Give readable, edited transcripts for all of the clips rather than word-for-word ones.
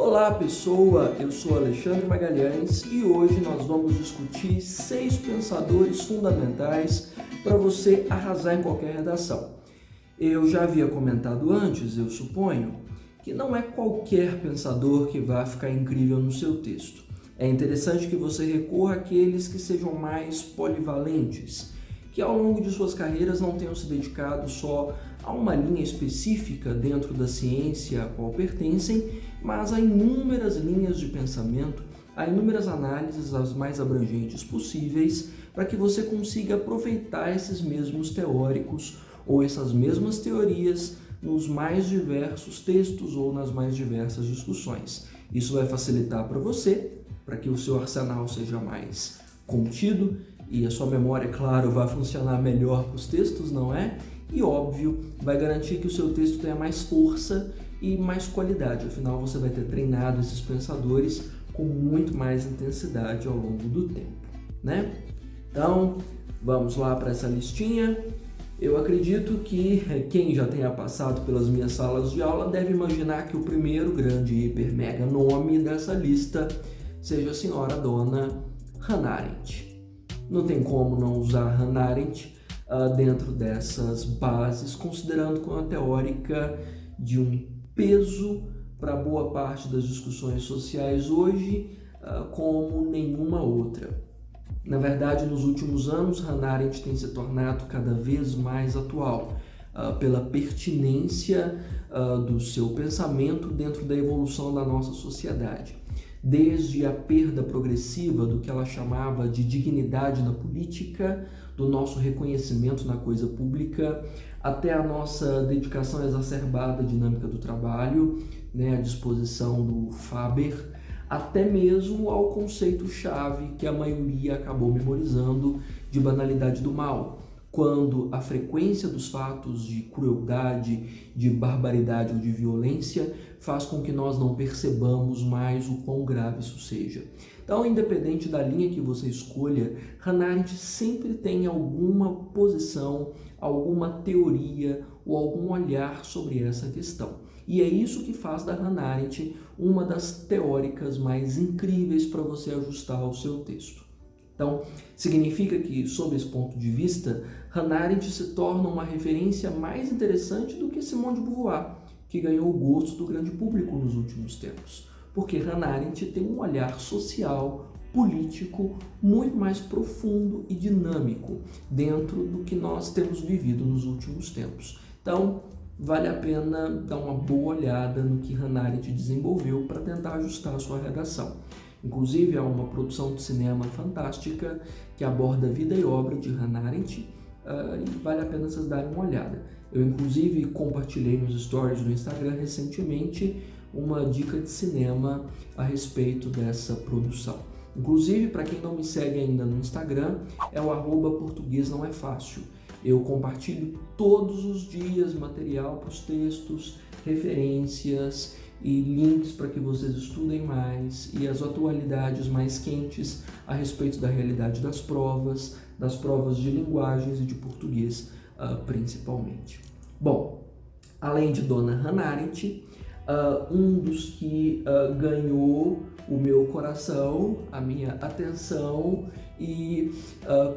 Olá pessoa, eu sou Alexandre Magalhães e hoje nós vamos discutir 6 pensadores fundamentais para você arrasar em qualquer redação. Eu já havia comentado antes, eu suponho, que não é qualquer pensador que vai ficar incrível no seu texto. É interessante que você recorra àqueles que sejam mais polivalentes, que ao longo de suas carreiras não tenham se dedicado só a uma linha específica dentro da ciência a qual pertencem, mas a inúmeras linhas de pensamento, a inúmeras análises as mais abrangentes possíveis, para que você consiga aproveitar esses mesmos teóricos ou essas mesmas teorias nos mais diversos textos ou nas mais diversas discussões. Isso vai facilitar para você, para que o seu arsenal seja mais contido e a sua memória, claro, vai funcionar melhor para os textos, não é? E óbvio, vai garantir que o seu texto tenha mais força e mais qualidade, afinal você vai ter treinado esses pensadores com muito mais intensidade ao longo do tempo, né? Então, vamos lá para essa listinha. Eu acredito que quem já tenha passado pelas minhas salas de aula deve imaginar que o primeiro grande hiper mega nome dessa lista seja a senhora dona Hannah Arendt. Não tem como não usar Hannah Arendt dentro dessas bases, considerando que é uma teórica de um peso para boa parte das discussões sociais hoje como nenhuma outra. Na verdade, nos últimos anos, Hannah Arendt tem se tornado cada vez mais atual pela pertinência do seu pensamento dentro da evolução da nossa sociedade. Desde a perda progressiva do que ela chamava de dignidade na política, do nosso reconhecimento na coisa pública, até a nossa dedicação exacerbada à dinâmica do trabalho, né, à disposição do Faber, até mesmo ao conceito-chave que a maioria acabou memorizando de banalidade do mal, quando a frequência dos fatos de crueldade, de barbaridade ou de violência faz com que nós não percebamos mais o quão grave isso seja. Então, independente da linha que você escolha, Hannah Arendt sempre tem alguma posição, alguma teoria ou algum olhar sobre essa questão. E é isso que faz da Hannah Arendt uma das teóricas mais incríveis para você ajustar ao seu texto. Então, significa que, sob esse ponto de vista, Hannah Arendt se torna uma referência mais interessante do que Simone de Beauvoir, que ganhou o gosto do grande público nos últimos tempos. Porque Hannah Arendt tem um olhar social, político, muito mais profundo e dinâmico dentro do que nós temos vivido nos últimos tempos. Então, vale a pena dar uma boa olhada no que Hannah Arendt desenvolveu para tentar ajustar a sua redação. Inclusive, há uma produção de cinema fantástica que aborda a vida e obra de Hannah Arendt e vale a pena vocês darem uma olhada. Eu, inclusive, compartilhei nos stories do Instagram recentemente uma dica de cinema a respeito dessa produção. Inclusive, para quem não me segue ainda no Instagram, é o @portuguesnãoefácil. Eu compartilho todos os dias material para os textos, referências e links para que vocês estudem mais e as atualidades mais quentes a respeito da realidade das provas de linguagens e de português principalmente. Bom, além de Dona Hannah Arendt, um dos que ganhou o meu coração, a minha atenção e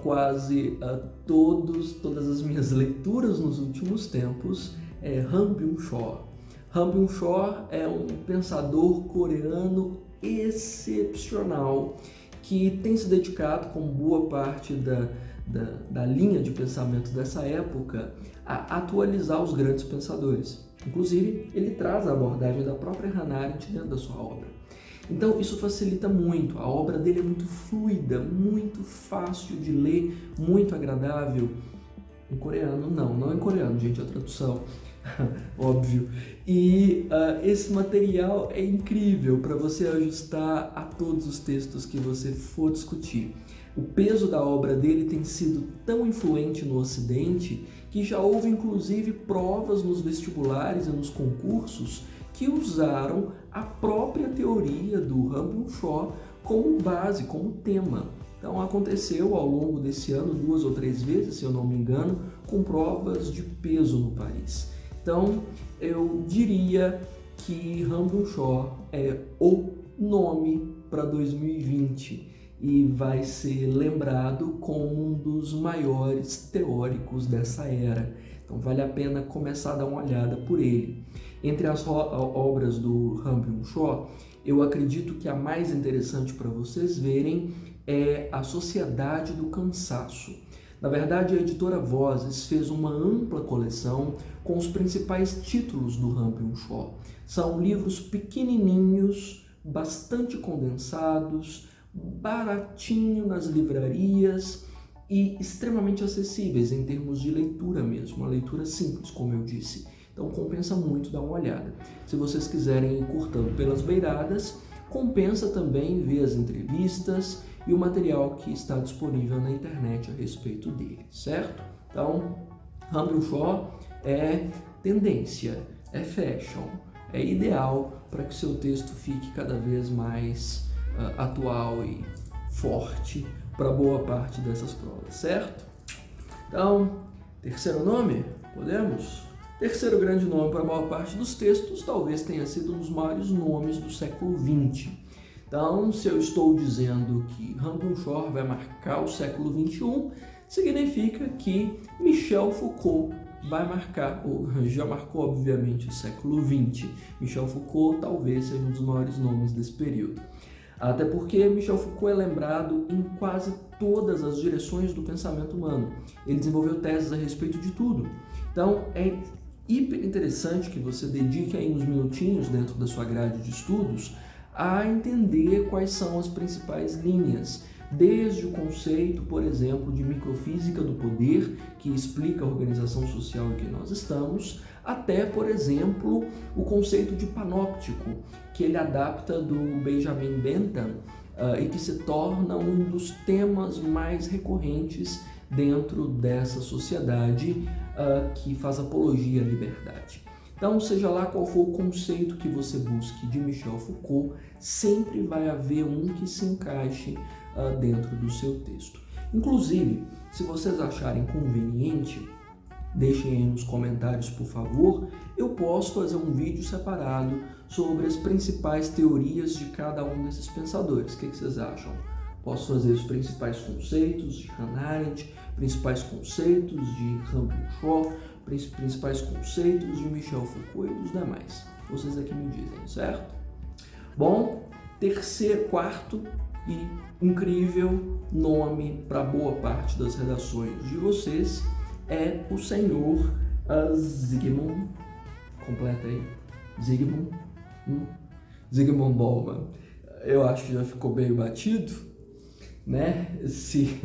quase todas as minhas leituras nos últimos tempos é Han Byung-Chul. Han Byung-Chul é um pensador coreano excepcional que tem se dedicado, com boa parte da linha de pensamento dessa época, a atualizar os grandes pensadores. Inclusive, ele traz a abordagem da própria Hannah Arendt dentro da sua obra. Então, isso facilita muito. A obra dele é muito fluida, muito fácil de ler, muito agradável. Em coreano, não em coreano, gente, a tradução, óbvio. E esse material é incrível para você ajustar a todos os textos que você for discutir. O peso da obra dele tem sido tão influente no Ocidente que já houve inclusive provas nos vestibulares e nos concursos que usaram a própria teoria do Han Byung-Chul como base, como tema. Então aconteceu ao longo desse ano 2 ou 3 vezes, se eu não me engano, com provas de peso no país. Então eu diria que Hamblin Shaw é o nome para 2020 e vai ser lembrado como um dos maiores teóricos dessa era. Então vale a pena começar a dar uma olhada por ele. Entre as obras do Hamblin Shaw, eu acredito que a mais interessante para vocês verem é A Sociedade do Cansaço. Na verdade, a editora Vozes fez uma ampla coleção com os principais títulos do Hamblin Shaw. São livros pequenininhos, bastante condensados, baratinho nas livrarias e extremamente acessíveis em termos de leitura mesmo, uma leitura simples, como eu disse. Então compensa muito dar uma olhada. Se vocês quiserem ir cortando pelas beiradas, compensa também ver as entrevistas e o material que está disponível na internet a respeito dele, certo? Então, Hamblin Shaw é tendência, é fashion, é ideal para que seu texto fique cada vez mais atual e forte para boa parte dessas provas, certo? Então, terceiro nome, podemos? Terceiro grande nome para a maior parte dos textos, talvez tenha sido um dos maiores nomes do século XX. Então, se eu estou dizendo que Hamblin Shaw vai marcar o século XXI, significa que Michel Foucault vai marcar, ou já marcou obviamente o século XX. Michel Foucault talvez seja um dos maiores nomes desse período. Até porque Michel Foucault é lembrado em quase todas as direções do pensamento humano. Ele desenvolveu teses a respeito de tudo. Então, é hiper interessante que você dedique aí uns minutinhos dentro da sua grade de estudos a entender quais são as principais linhas, desde o conceito, por exemplo, de microfísica do poder, que explica a organização social em que nós estamos, até, por exemplo, o conceito de panóptico, que ele adapta do Benjamin Bentham e que se torna um dos temas mais recorrentes dentro dessa sociedade que faz apologia à liberdade. Então, seja lá qual for o conceito que você busque de Michel Foucault, sempre vai haver um que se encaixe dentro do seu texto. Inclusive, se vocês acharem conveniente, deixem aí nos comentários, por favor, eu posso fazer um vídeo separado sobre as principais teorias de cada um desses pensadores. O que vocês acham? Posso fazer os principais conceitos de Hannah Arendt, principais conceitos de Hamblin Shaw, principais conceitos de Michel Foucault e dos demais. Vocês aqui me dizem, certo? Bom, quarto e incrível nome para boa parte das redações de vocês é o senhor Zygmunt, completa aí, Zygmunt Bauman. Eu acho que já ficou meio batido, né? Se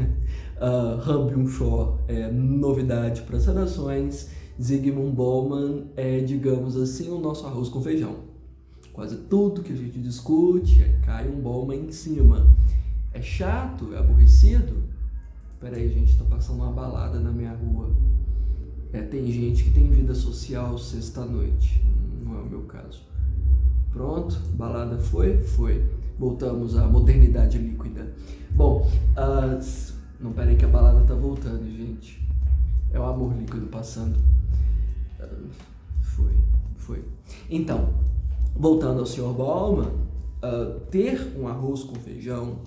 Hamblin Shaw é novidade para as redações, Zygmunt Bauman é, digamos assim, o nosso arroz com feijão. Quase tudo que a gente discute cai um Bauman em cima. É chato? É aborrecido? Peraí, gente, tá passando uma balada na minha rua. Tem gente que tem vida social sexta-noite. Não é o meu caso. Pronto, balada foi? Foi. Voltamos à modernidade líquida. Bom, não, peraí que a balada tá voltando, gente. É o amor líquido passando. Foi. Então, voltando ao Sr. Bauman, ter um arroz com feijão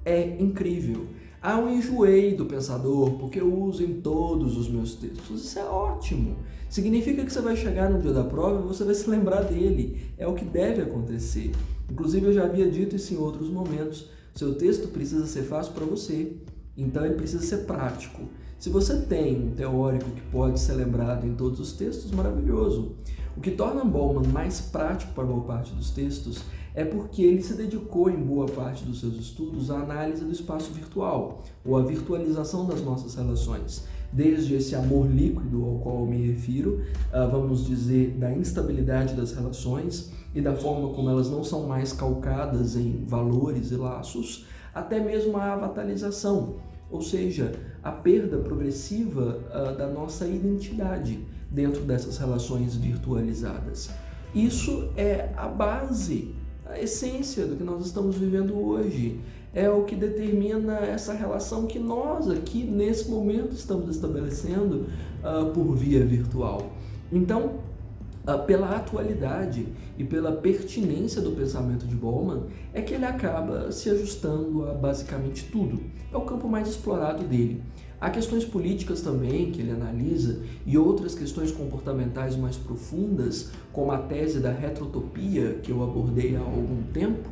é incrível. Um enjoei do pensador, porque eu uso em todos os meus textos. Isso é ótimo. Significa que você vai chegar no dia da prova e você vai se lembrar dele. É o que deve acontecer. Inclusive, eu já havia dito isso em outros momentos. Seu texto precisa ser fácil para você. Então, ele precisa ser prático. Se você tem um teórico que pode ser lembrado em todos os textos, maravilhoso. O que torna Bauman mais prático para boa parte dos textos é porque ele se dedicou em boa parte dos seus estudos à análise do espaço virtual, ou à virtualização das nossas relações. Desde esse amor líquido ao qual eu me refiro, vamos dizer, da instabilidade das relações e da forma como elas não são mais calcadas em valores e laços, até mesmo a avatalização, ou seja, a perda progressiva da nossa identidade dentro dessas relações virtualizadas. Isso é a base, a essência do que nós estamos vivendo hoje. É o que determina essa relação que nós aqui, nesse momento, estamos estabelecendo por via virtual. Então, pela atualidade e pela pertinência do pensamento de Bauman, é que ele acaba se ajustando a basicamente tudo. É o campo mais explorado dele. Há questões políticas também que ele analisa e outras questões comportamentais mais profundas, como a tese da retrotopia, que eu abordei há algum tempo,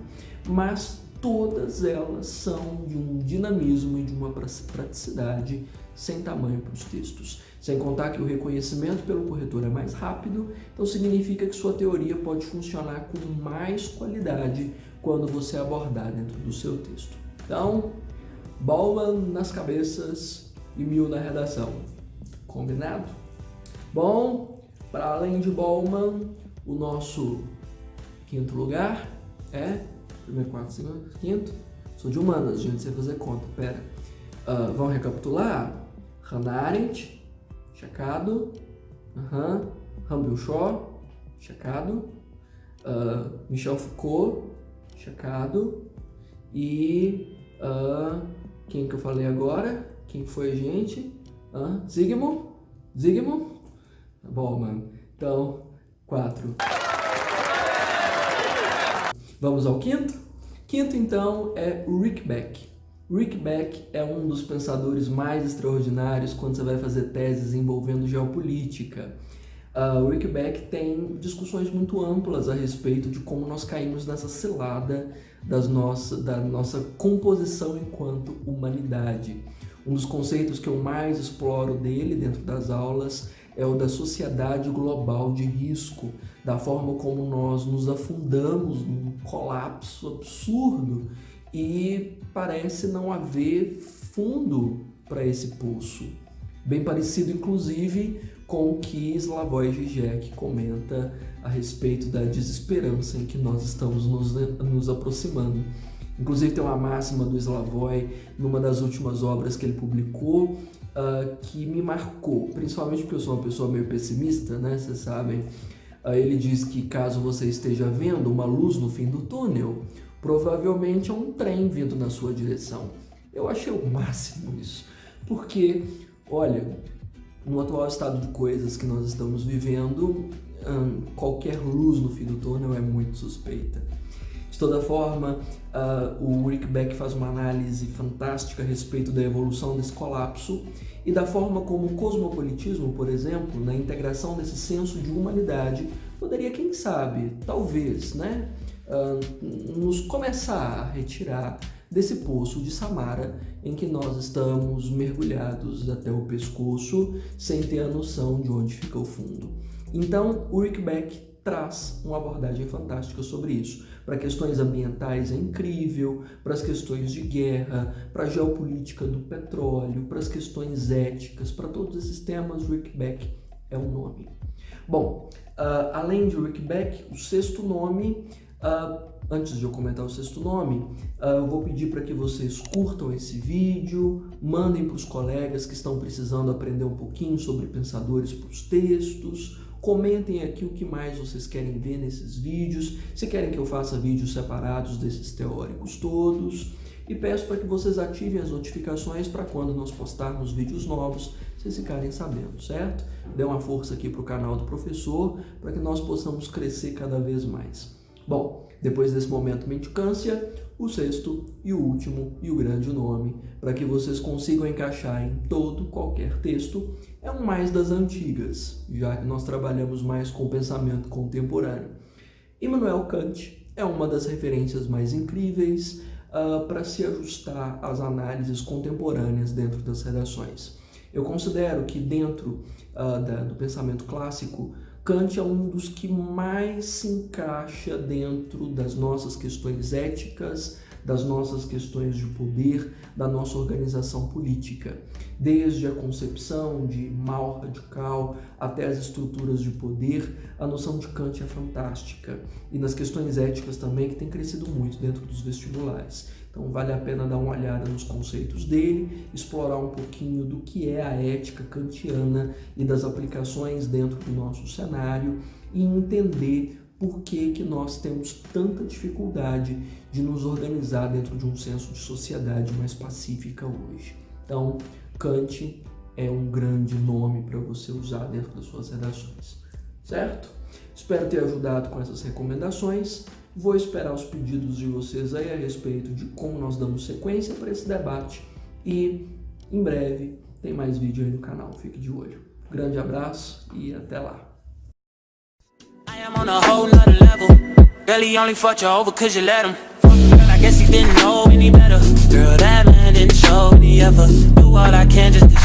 mas todas elas são de um dinamismo e de uma praticidade sem tamanho para os textos. Sem contar que o reconhecimento pelo corretor é mais rápido, então significa que sua teoria pode funcionar com mais qualidade quando você abordar dentro do seu texto. Então, Bauman nas cabeças e Mill na redação. Combinado? Bom, para além de Bauman, o nosso quinto lugar é... Primeiro, quarto, segundo, quinto. Sou de humanas, gente, sem fazer conta. Pera. Vamos recapitular? Hannah Arendt, checado. Humble Shaw, checado. Michel Foucault, checado. E quem que eu falei agora? Quem foi a gente? Zygmunt? Bom, mano. Então, 4. Vamos ao quinto? Quinto, então, é Rick Beck. Rick Beck é um dos pensadores mais extraordinários quando você vai fazer teses envolvendo geopolítica. O Rick Beck tem discussões muito amplas a respeito de como nós caímos nessa cilada da nossa composição enquanto humanidade. Um dos conceitos que eu mais exploro dele dentro das aulas é o da sociedade global de risco, da forma como nós nos afundamos num colapso absurdo e parece não haver fundo para esse poço. Bem parecido, inclusive, com o que Slavoj Žižek comenta a respeito da desesperança em que nós estamos nos aproximando. Inclusive tem uma máxima do Slavoj numa das últimas obras que ele publicou que me marcou, principalmente porque eu sou uma pessoa meio pessimista, né? Vocês sabem. Ele diz que caso você esteja vendo uma luz no fim do túnel, provavelmente é um trem vindo na sua direção. Eu achei o máximo isso, porque, olha, no atual estado de coisas que nós estamos vivendo, qualquer luz no fim do túnel é muito suspeita. De toda forma, o Rick Beck faz uma análise fantástica a respeito da evolução desse colapso e da forma como o cosmopolitismo, por exemplo, na integração desse senso de humanidade, poderia, quem sabe, talvez, né, nos começar a retirar desse poço de Samara em que nós estamos mergulhados até o pescoço sem ter a noção de onde fica o fundo. Então, o Rick Beck traz uma abordagem fantástica sobre isso. Para questões ambientais é incrível, para as questões de guerra, para a geopolítica do petróleo, para as questões éticas, para todos esses temas, Rick Beck é um nome. Bom, além de Rick Beck, o sexto nome, antes de eu comentar o sexto nome, eu vou pedir para que vocês curtam esse vídeo, mandem para os colegas que estão precisando aprender um pouquinho sobre pensadores para os textos, comentem aqui o que mais vocês querem ver nesses vídeos, se querem que eu faça vídeos separados desses teóricos todos, e peço para que vocês ativem as notificações para quando nós postarmos vídeos novos, vocês ficarem sabendo, certo? Dê uma força aqui para o canal do professor, para que nós possamos crescer cada vez mais. Bom, depois desse momento mendicância, o sexto e o último e o grande nome, para que vocês consigam encaixar em qualquer texto, é um mais das antigas, já que nós trabalhamos mais com o pensamento contemporâneo. Immanuel Kant é uma das referências mais incríveis para se ajustar às análises contemporâneas dentro das redações. Eu considero que dentro do pensamento clássico, Kant é um dos que mais se encaixa dentro das nossas questões éticas, das nossas questões de poder, da nossa organização política. Desde a concepção de mal radical até as estruturas de poder, a noção de Kant é fantástica. E nas questões éticas também, que tem crescido muito dentro dos vestibulares. Então vale a pena dar uma olhada nos conceitos dele, explorar um pouquinho do que é a ética kantiana e das aplicações dentro do nosso cenário e entender por que nós temos tanta dificuldade de nos organizar dentro de um senso de sociedade mais pacífica hoje. Então, Kant é um grande nome para você usar dentro das suas redações. certo? Espero ter ajudado com essas recomendações. Vou esperar os pedidos de vocês aí a respeito de como nós damos sequência para esse debate e em breve tem mais vídeo aí no canal, fique de olho. Grande abraço e até lá. I am on a whole nother level. Girl, he only fucked you over cause you let him. Girl, I guess he didn't know any better. Girl, that man didn't show any effort. Do all I can just to